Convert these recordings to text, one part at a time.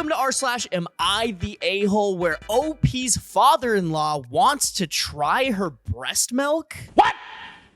Welcome to r/am I the a-hole, where OP's father-in-law wants to try her breast milk. What?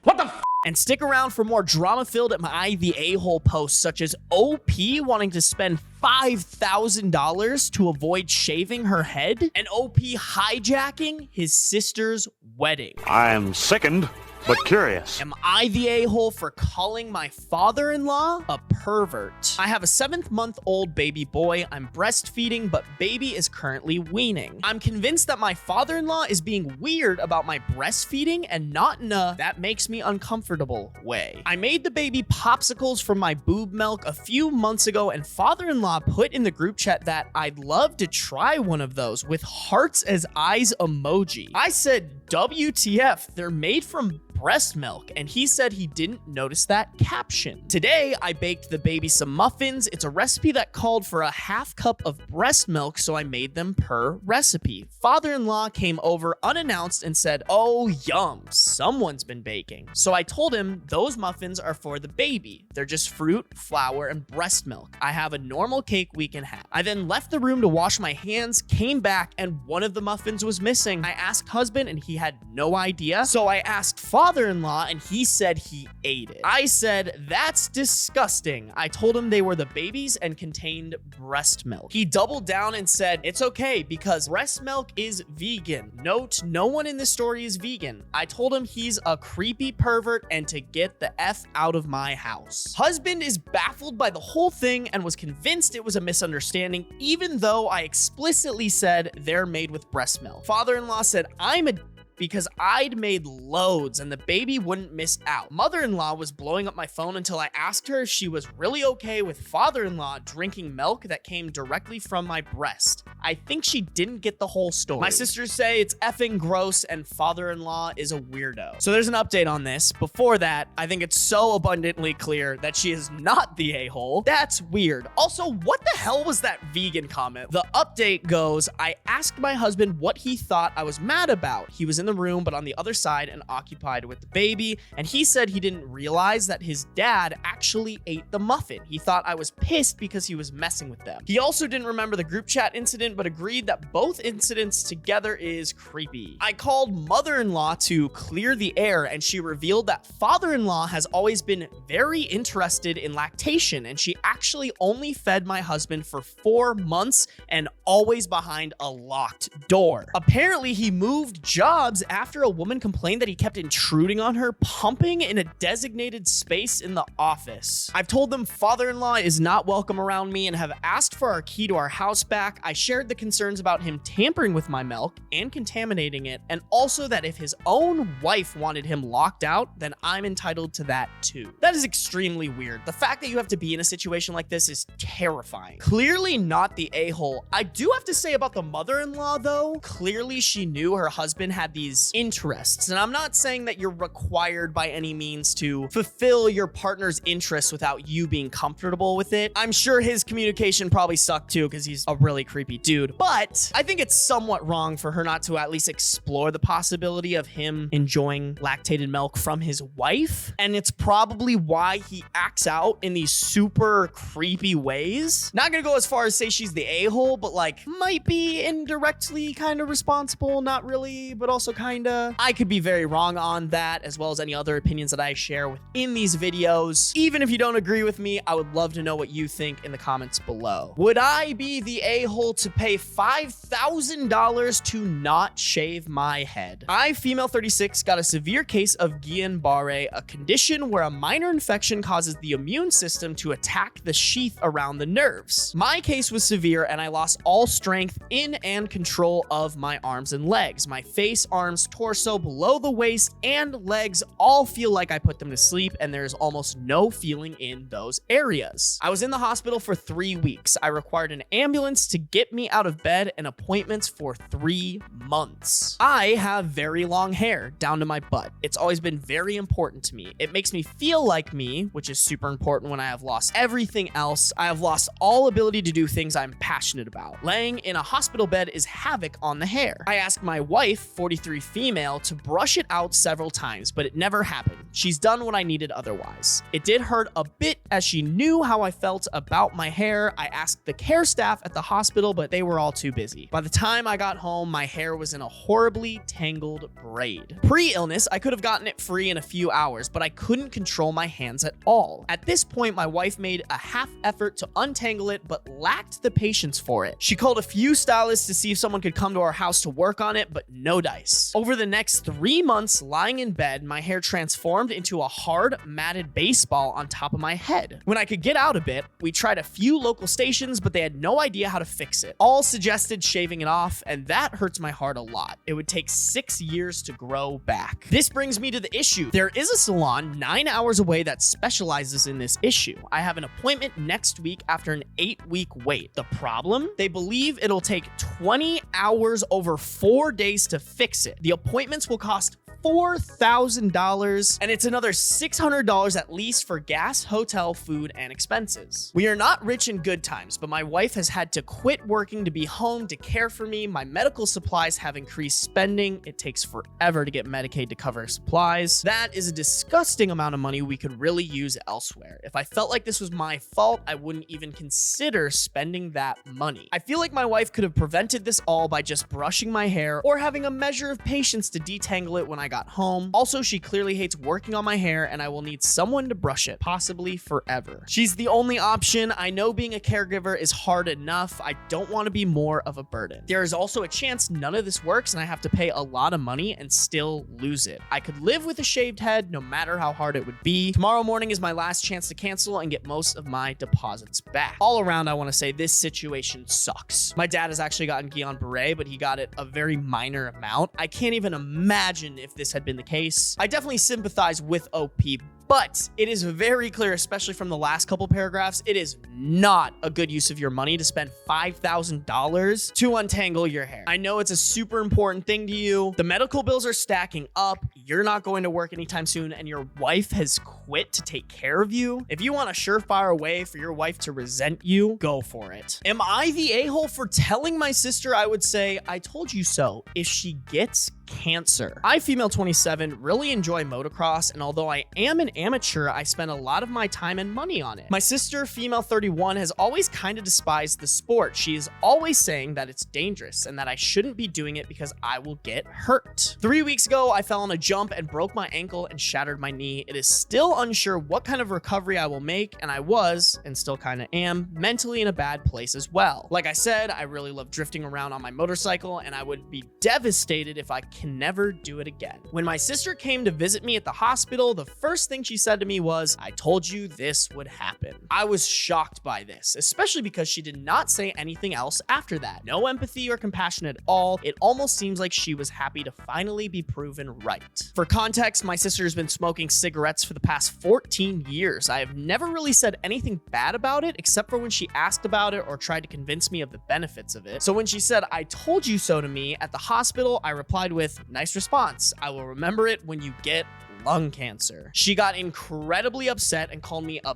What the f? And stick around for more drama-filled Am I the a-hole posts, such as OP wanting to spend $5,000 to avoid shaving her head, and OP hijacking his sister's wedding. I am sickened, but curious. Am I the a-hole for calling my father-in-law a pervert? I have a 7-month-old baby boy. I'm breastfeeding, but baby is currently weaning. I'm convinced that my father-in-law is being weird about my breastfeeding and not in a that makes me uncomfortable way. I made the baby popsicles from my boob milk a few months ago, and father-in-law put in the group chat that I'd love to try one of those with hearts as eyes emoji. I said, WTF, they're made from breast milk, and he said he didn't notice that caption. Today, I baked the baby some muffins. It's a recipe that called for a half cup of breast milk, so I made them per recipe. Father-in-law came over unannounced and said, oh, yum, someone's been baking. So I told him those muffins are for the baby. They're just fruit, flour, and breast milk. I have a normal cake we can have. I then left the room to wash my hands, came back, and one of the muffins was missing. I asked husband, and he had no idea. So I asked father-in-law, and he said he ate it. I said, that's disgusting. I told him they were the babies and contained breast milk. He doubled down and said, it's okay because breast milk is vegan. Note, no one in this story is vegan. I told him he's a creepy pervert and to get the F out of my house. Husband is baffled by the whole thing and was convinced it was a misunderstanding, even though I explicitly said they're made with breast milk. Father-in-law said, I'm a because I'd made loads and the baby wouldn't miss out. Mother-in-law was blowing up my phone until I asked her if she was really okay with father-in-law drinking milk that came directly from my breast. I think she didn't get the whole story. My sisters say it's effing gross and father-in-law is a weirdo. So there's an update on this. Before that, I think it's so abundantly clear that she is not the a-hole. That's weird. Also, what the hell was that vegan comment? The update goes, I asked my husband what he thought I was mad about. He was in the room, but on the other side and occupied with the baby, and he said he didn't realize that his dad actually ate the muffin. He thought I was pissed because he was messing with them. He also didn't remember the group chat incident, but agreed that both incidents together is creepy. I called mother-in-law to clear the air, and she revealed that father-in-law has always been very interested in lactation, and she actually only fed my husband for 4 months and always behind a locked door. Apparently, he moved jobs after a woman complained that he kept intruding on her, pumping in a designated space in the office. I've told them father-in-law is not welcome around me and have asked for our key to our house back. I shared the concerns about him tampering with my milk and contaminating it, and also that if his own wife wanted him locked out, then I'm entitled to that too. That is extremely weird. The fact that you have to be in a situation like this is terrifying. Clearly not the a-hole. I do have to say about the mother-in-law though, clearly she knew her husband had these interests. And I'm not saying that you're required by any means to fulfill your partner's interests without you being comfortable with it. I'm sure his communication probably sucked too because he's a really creepy dude. But I think it's somewhat wrong for her not to at least explore the possibility of him enjoying lactated milk from his wife. And it's probably why he acts out in these super creepy ways. Not gonna go as far as say she's the a-hole, but like might be indirectly kind of responsible, not really, but also kinda. I could be very wrong on that, as well as any other opinions that I share within these videos. Even if you don't agree with me, I would love to know what you think in the comments below. Would I be the a-hole to pay $5,000 to not shave my head? I, female 36, got a severe case of Guillain-Barré, a condition where a minor infection causes the immune system to attack the sheath around the nerves. My case was severe and I lost all strength in and control of my arms and legs. My face, arms, torso, below the waist, and legs all feel like I put them to sleep, and there's almost no feeling in those areas. I was in the hospital for 3 weeks. I required an ambulance to get me out of bed and appointments for 3 months. I have very long hair down to my butt. It's always been very important to me. It makes me feel like me, which is super important when I have lost everything else. I have lost all ability to do things I'm passionate about. Laying in a hospital bed is havoc on the hair. I asked my wife, 43 33 female, to brush it out several times, but it never happened. She's done what I needed otherwise. It did hurt a bit as she knew how I felt about my hair. I asked the care staff at the hospital, but they were all too busy. By the time I got home, my hair was in a horribly tangled braid. Pre-illness, I could have gotten it free in a few hours, but I couldn't control my hands at all. At this point, my wife made a half effort to untangle it, but lacked the patience for it. She called a few stylists to see if someone could come to our house to work on it, but no dice. Over the next 3 months lying in bed, my hair transformed into a hard, matted baseball on top of my head. When I could get out a bit, we tried a few local stations, but they had no idea how to fix it. All suggested shaving it off, and that hurts my heart a lot. It would take 6 years to grow back. This brings me to the issue. There is a salon 9 hours away that specializes in this issue. I have an appointment next week after an 8-week wait. The problem? They believe it'll take 20 hours over 4 days to fix it. The appointments will cost $4,000, and it's another $600 at least for gas, hotel, food, and expenses. We are not rich in good times, but my wife has had to quit working to be home to care for me. My medical supplies have increased spending. It takes forever to get Medicaid to cover supplies. That is a disgusting amount of money we could really use elsewhere. If I felt like this was my fault, I wouldn't even consider spending that money. I feel like my wife could have prevented this all by just brushing my hair or having a measure of patience to detangle it when I got home. Also, she clearly hates working on my hair, and I will need someone to brush it, possibly forever. She's the only option. I know being a caregiver is hard enough. I don't want to be more of a burden. There is also a chance none of this works and I have to pay a lot of money and still lose it. I could live with a shaved head no matter how hard it would be. Tomorrow morning is my last chance to cancel and get most of my deposits back. All around, I want to say this situation sucks. My dad has actually gotten Guillain-Barré, but he got it a very minor amount. I can't even imagine if this had been the case. I definitely sympathize with OP, but it is very clear, especially from the last couple paragraphs, it is not a good use of your money to spend $5,000 to untangle your hair. I know it's a super important thing to you. The medical bills are stacking up. You're not going to work anytime soon, and your wife has quit to take care of you. If you want a surefire way for your wife to resent you, go for it. Am I the a-hole for telling my sister? I would say, I told you so, if she gets cancer. I, female 27, really enjoy motocross, and although I am an amateur, I spend a lot of my time and money on it. My sister, female 31, has always kind of despised the sport. She is always saying that it's dangerous and that I shouldn't be doing it because I will get hurt. 3 weeks ago, I fell on a jump and broke my ankle and shattered my knee. It is still unsure what kind of recovery I will make, and I was, and still kind of am, mentally in a bad place as well. Like I said, I really love drifting around on my motorcycle, and I would be devastated if I can never do it again. When my sister came to visit me at the hospital, the first thing she said to me was, "I told you this would happen." I was shocked by this, especially because she did not say anything else after that. No empathy or compassion at all. It almost seems like she was happy to finally be proven right. For context, my sister has been smoking cigarettes for the past 14 years. I have never really said anything bad about it, except for when she asked about it or tried to convince me of the benefits of it. So when she said, "I told you so" to me at the hospital, I replied with, "Nice response. I will remember it when you get lung cancer." She got incredibly upset and called me a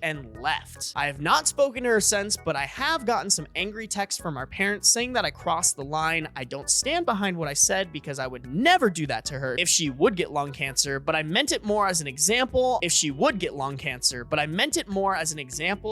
and left. I have not spoken to her since, but I have gotten some angry texts from our parents saying that I crossed the line. I don't stand behind what I said because I would never do that to her if she would get lung cancer, but I meant it more as an example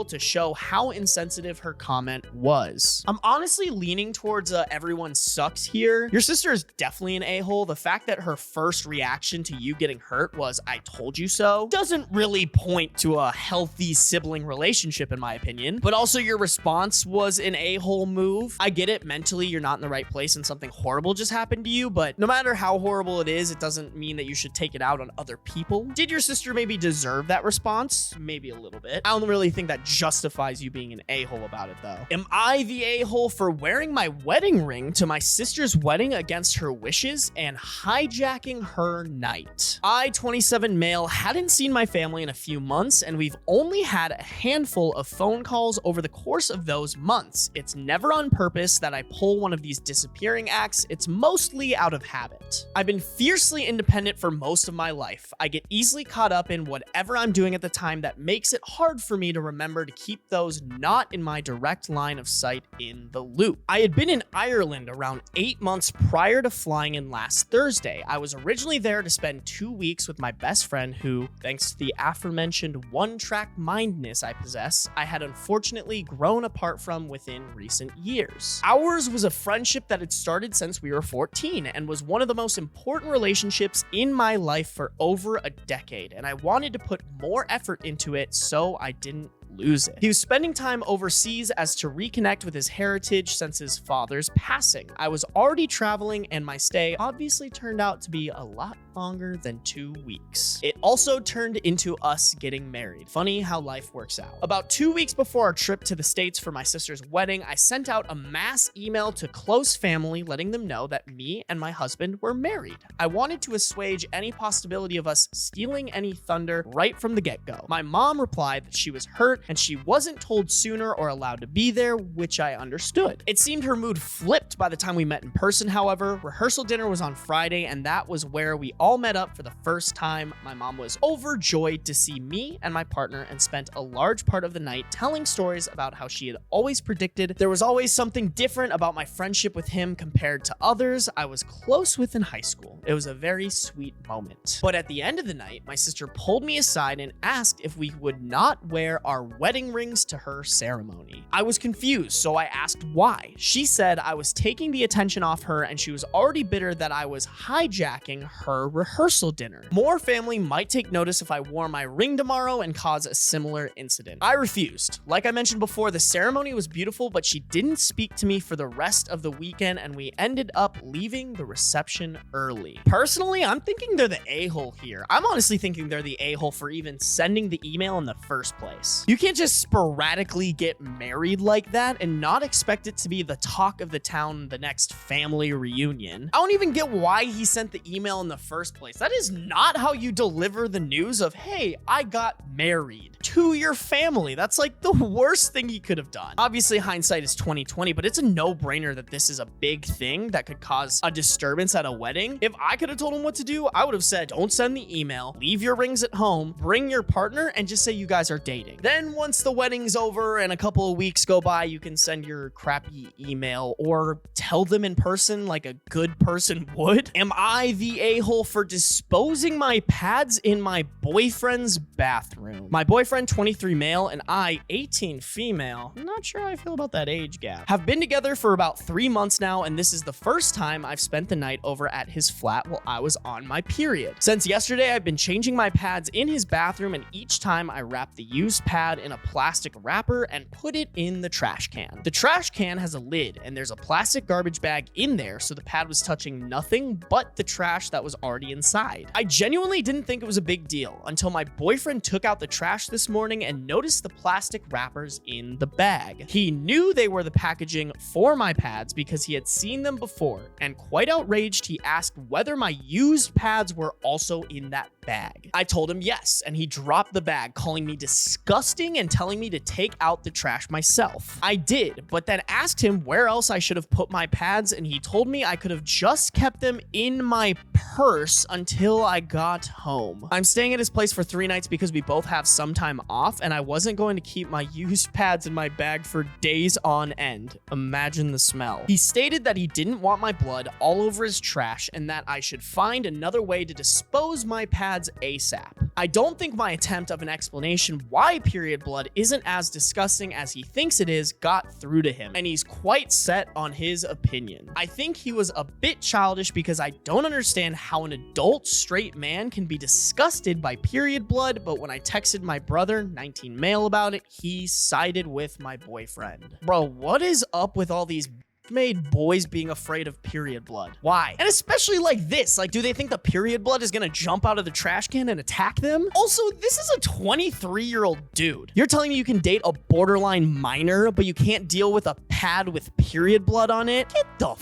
to show how insensitive her comment was. I'm honestly leaning towards everyone sucks here. Your sister is definitely an a-hole. The fact that her first reaction to you getting hurt was, "I told you so," doesn't really point to a healthy sibling relationship, in my opinion. But also, your response was an a-hole move. I get it, mentally you're not in the right place and something horrible just happened to you, but no matter how horrible it is, it doesn't mean that you should take it out on other people. Did your sister maybe deserve that response? Maybe a little bit. I don't really think that justifies you being an a-hole about it, though. Am I the a-hole for wearing my wedding ring to my sister's wedding against her wishes and hijacking her night? I, 27 male, hadn't seen my family in a few months, and we've only only had a handful of phone calls over the course of those months. It's never on purpose that I pull one of these disappearing acts, it's mostly out of habit. I've been fiercely independent for most of my life. I get easily caught up in whatever I'm doing at the time that makes it hard for me to remember to keep those not in my direct line of sight in the loop. I had been in Ireland around 8 months prior to flying in last Thursday. I was originally there to spend 2 weeks with my best friend who, thanks to the aforementioned one-track mindness I possess, I had unfortunately grown apart from within recent years. Ours was a friendship that had started since we were 14 and was one of the most important relationships in my life for over a decade, and I wanted to put more effort into it so I didn't lose it. He was spending time overseas as to reconnect with his heritage since his father's passing. I was already traveling and my stay obviously turned out to be a lot longer than 2 weeks. It also turned into us getting married. Funny how life works out. About 2 weeks before our trip to the States for my sister's wedding, I sent out a mass email to close family letting them know that me and my husband were married. I wanted to assuage any possibility of us stealing any thunder right from the get-go. My mom replied that she was hurt and she wasn't told sooner or allowed to be there, which I understood. It seemed her mood flipped by the time we met in person, however. Rehearsal dinner was on Friday, and that was where we all met up for the first time. My mom was overjoyed to see me and my partner and spent a large part of the night telling stories about how she had always predicted there was always something different about my friendship with him compared to others I was close with in high school. It was a very sweet moment. But at the end of the night, my sister pulled me aside and asked if we would not wear our wedding rings to her ceremony. I was confused, so I asked why. She said I was taking the attention off her and she was already bitter that I was hijacking her rehearsal dinner. More family might take notice if I wore my ring tomorrow and cause a similar incident. I refused. Like I mentioned before, the ceremony was beautiful, but she didn't speak to me for the rest of the weekend and we ended up leaving the reception early. Personally, I'm thinking they're the a-hole here. I'm honestly thinking they're the a-hole for even sending the email in the first place. You can't just sporadically get married like that and not expect it to be the talk of the town the next family reunion. I don't even get why he sent the email in the first place. That is not how you deliver the news of, hey, I got married to your family. That's like the worst thing he could have done. Obviously, hindsight is 2020, but it's a no-brainer that this is a big thing that could cause a disturbance at a wedding. If I could have told him what to do, I would have said, don't send the email, leave your rings at home, bring your partner, and just say you guys are dating. Then once the wedding's over and a couple of weeks go by, you can send your crappy email or tell them in person like a good person would. Am I the a-hole for disposing my pads in my boyfriend's bathroom? My boyfriend, 23 male, and I, 18 female. I'm not sure how I feel about that age gap. Have been together for about 3 months now, and this is the first time I've spent the night over at his flat while I was on my period. Since yesterday, I've been changing my pads in his bathroom, and each time I wrap the used pad in a plastic wrapper and put it in the trash can. The trash can has a lid, and there's a plastic garbage bag in there, so the pad was touching nothing but the trash that was already inside. I genuinely didn't think it was a big deal until my boyfriend took out the trash this morning and noticed the plastic wrappers in the bag. He knew they were the packaging for my pads because he had seen them before, and quite outraged, he asked whether my used pads were also in that bag. I told him yes, and he dropped the bag, calling me disgusting and telling me to take out the trash myself. I did, but then asked him where else I should have put my pads, and he told me I could have just kept them in my purse until I got home. I'm staying at his place for 3 nights because we both have some time off, and I wasn't going to keep my used pads in my bag for days on end. Imagine the smell. He stated that he didn't want my blood all over his trash and that I should find another way to dispose my pads ASAP. I don't think my attempt of an explanation why period blood isn't as disgusting as he thinks it is got through to him, and he's quite set on his opinion. I think he was a bit childish because I don't understand how an adult straight man can be disgusted by period blood, but when I texted my brother, 19 male, about it, he sided with my boyfriend. Bro, what is up with all these made boys being afraid of period blood? Why? And especially like this, like, do they think the period blood is gonna jump out of the trash can and attack them? Also, this is a 23-year-old dude. You're telling me you can date a borderline minor, but you can't deal with a pad with period blood on it? Get the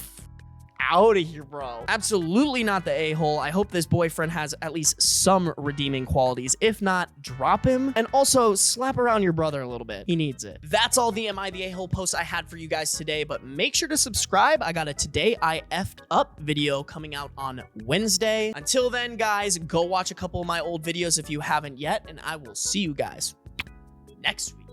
out of here, bro. Absolutely not the a-hole. I hope this boyfriend has at least some redeeming qualities. If not, drop him. And also slap around your brother a little bit. He needs it. That's all the Am I the A-hole posts I had for you guys today, but make sure to subscribe. I got a Today I Effed Up video coming out on Wednesday. Until then, guys, go watch a couple of my old videos if you haven't yet, and I will see you guys next week.